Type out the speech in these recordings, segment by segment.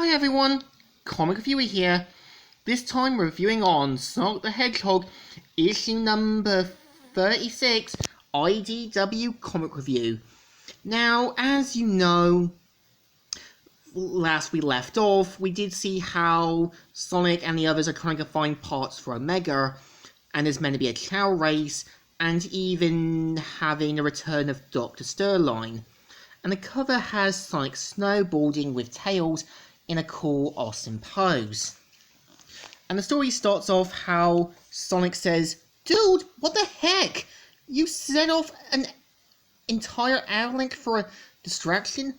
Hi everyone, Comic Reviewer here. This time reviewing on Sonic the Hedgehog issue number 36, IDW Comic Review. Now, as you know, last we left off, we did see how Sonic and the others are trying to find parts for Omega, and there's meant to be a chow race, and even having a return of Dr. Sterline. And the cover has Sonic snowboarding with Tails in a cool, awesome pose. And the story starts off how Sonic says, "Dude, what the heck? You set off an entire avalanche for a distraction?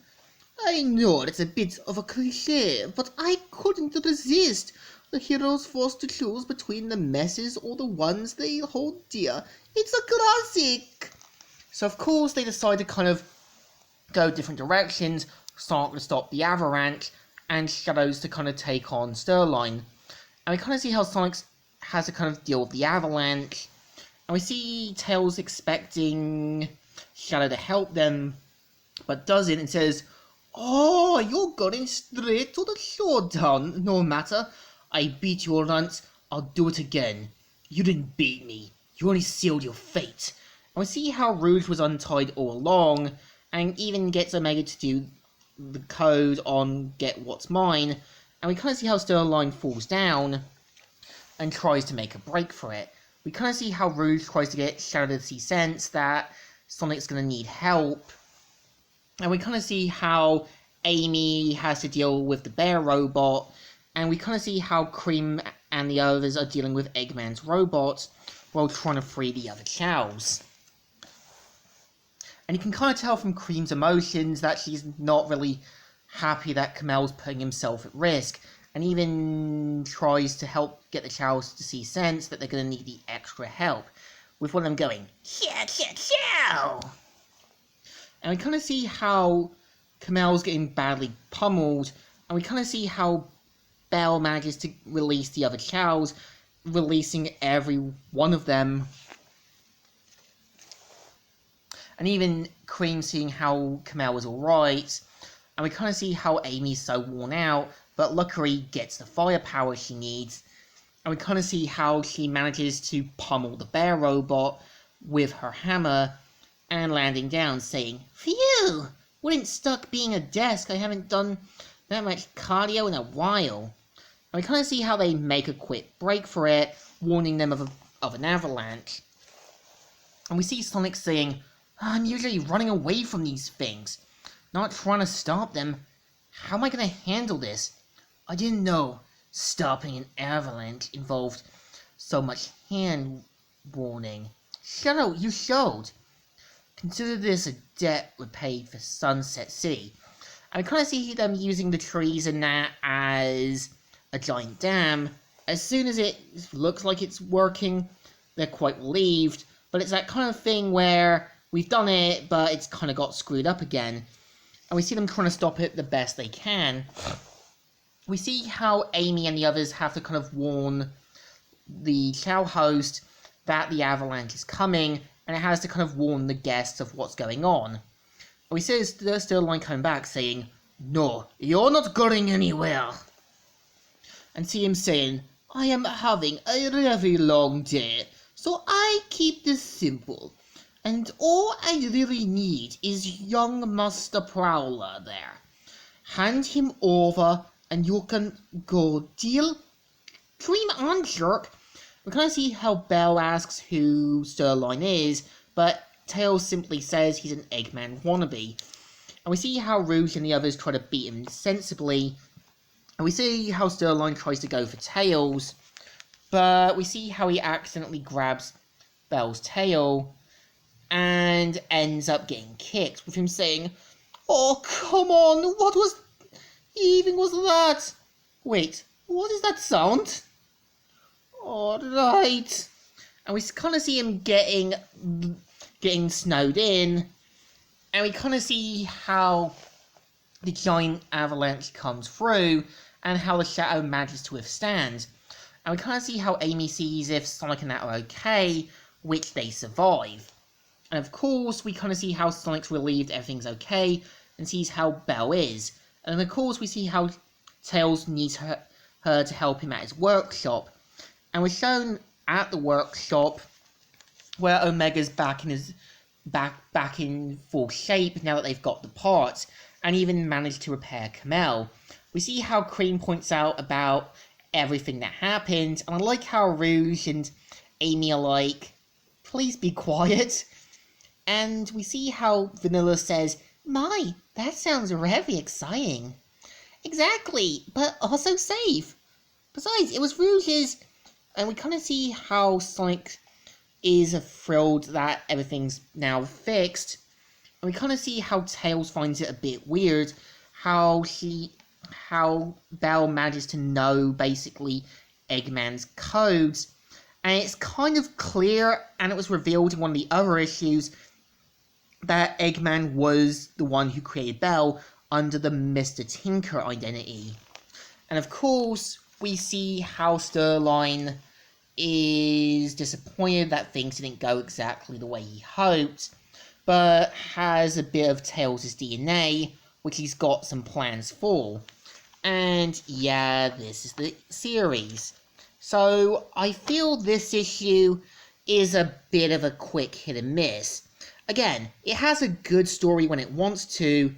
I know it's a bit of a cliche, but I couldn't resist. The heroes forced to choose between the messes or the ones they hold dear. It's a classic." So of course they decide to kind of go different directions. Sonic to stop the avalanche, and Shadows to kind of take on Sterline. And we kind of see how Sonic has to kind of deal with the avalanche. And we see Tails expecting Shadow to help them, but doesn't, and says, "Oh, you're going straight to the showdown. No matter. I beat you once, I'll do it again. You didn't beat me. You only sealed your fate." And we see how Rouge was untied all along, and even gets Omega to do the code on Get What's Mine. And we kind of see how Sterline falls down and tries to make a break for it. We kind of see how Rouge tries to get Shadow to see sense that Sonic's going to need help. And we kind of see how Amy has to deal with the bear robot. And we kind of see how Cream and the others are dealing with Eggman's robot while trying to free the other Chows. And you can kind of tell from Cream's emotions that she's not really happy that Kamel's putting himself at risk, and even tries to help get the Chows to see sense that they're going to need the extra help, with one of them going, "Chow! And we kind of see how Kamel's getting badly pummeled, and we kind of see how Belle manages to release the other Chows, releasing every one of them. And even Cream seeing how Kamel is alright, and we kind of see how Amy's so worn out, but luckily gets the firepower she needs, and we kind of see how she manages to pummel the bear robot with her hammer, and landing down saying, "Phew! Wouldn't stuck being a desk, I haven't done that much cardio in a while." And we kind of see how they make a quick break for it, warning them of an avalanche. And we see Sonic saying, "I'm usually running away from these things, not trying to stop them. How am I going to handle this? I didn't know stopping an avalanche involved so much hand warning. Shadow, you showed. Consider this a debt repaid for Sunset City." And we kind of see them using the trees and that as a giant dam. As soon as it looks like it's working, they're quite relieved, but it's that kind of thing where we've done it, but it's kind of got screwed up again. And we see them trying to stop it the best they can. We see how Amy and the others have to kind of warn the Chow host that the avalanche is coming, and it has to kind of warn the guests of what's going on. And we see Sterline coming back saying, "No, you're not going anywhere." And see him saying, "I am having a very long day, so I keep this simple. And all I really need is young Master Prowler there. Hand him over and you can go, deal?" Dream on, jerk. We kind of see how Belle asks who Sterline is, but Tails simply says he's an Eggman wannabe. And we see how Rouge and the others try to beat him sensibly. And we see how Sterline tries to go for Tails, but we see how he accidentally grabs Belle's tail and ends up getting kicked, with him saying, "Oh, come on, what even was that? Wait, what is that sound? Alright." And we kind of see him getting snowed in, and we kind of see how the giant avalanche comes through, and how the Shadow manages to withstand. And we kind of see how Amy sees if Sonic and that are okay, which they survive. And of course, we kind of see how Sonic's relieved everything's okay, and sees how Belle is. And of course, we see how Tails needs her to help him at his workshop. And we're shown at the workshop where Omega's back in full shape now that they've got the parts, and even managed to repair Kamel. We see how Cream points out about everything that happened, and I like how Rouge and Amy are like, please be quiet. And we see how Vanilla says, my, that sounds very exciting. Exactly, but also safe. Besides, it was Rouge's. And we kind of see how Sonic is thrilled that everything's now fixed. And we kind of see how Tails finds it a bit weird how Belle manages to know basically Eggman's codes. And it's kind of clear, and it was revealed in one of the other issues, that Eggman was the one who created Belle under the Mr. Tinker identity. And of course, we see how Sterling is disappointed that things didn't go exactly the way he hoped, but has a bit of Tails' DNA, which he's got some plans for. And yeah, this is the series. So I feel this issue is a bit of a quick hit and miss. Again, it has a good story when it wants to,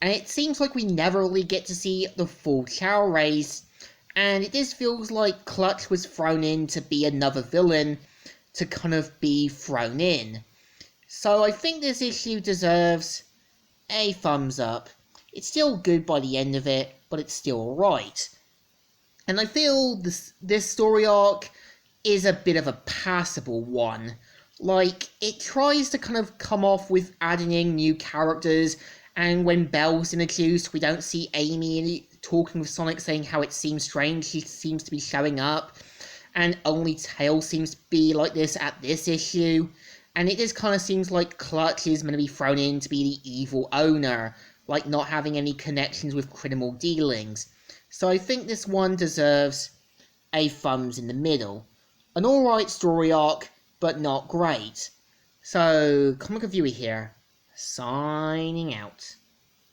and it seems like we never really get to see the full Chow race, and it just feels like Clutch was thrown in to be another villain to kind of be thrown in. So I think this issue deserves a thumbs up. It's still good by the end of it, but it's still alright. And I feel this story arc is a bit of a passable one. Like, it tries to kind of come off with adding in new characters, and when Belle's introduced, we don't see Amy talking with Sonic saying how it seems strange she seems to be showing up, and only Tails seems to be like this at this issue, and it just kind of seems like Clutch is going to be thrown in to be the evil owner, like not having any connections with criminal dealings. So I think this one deserves a thumbs in the middle. An alright story arc, but not great. So, Comic Reviewer here, signing out.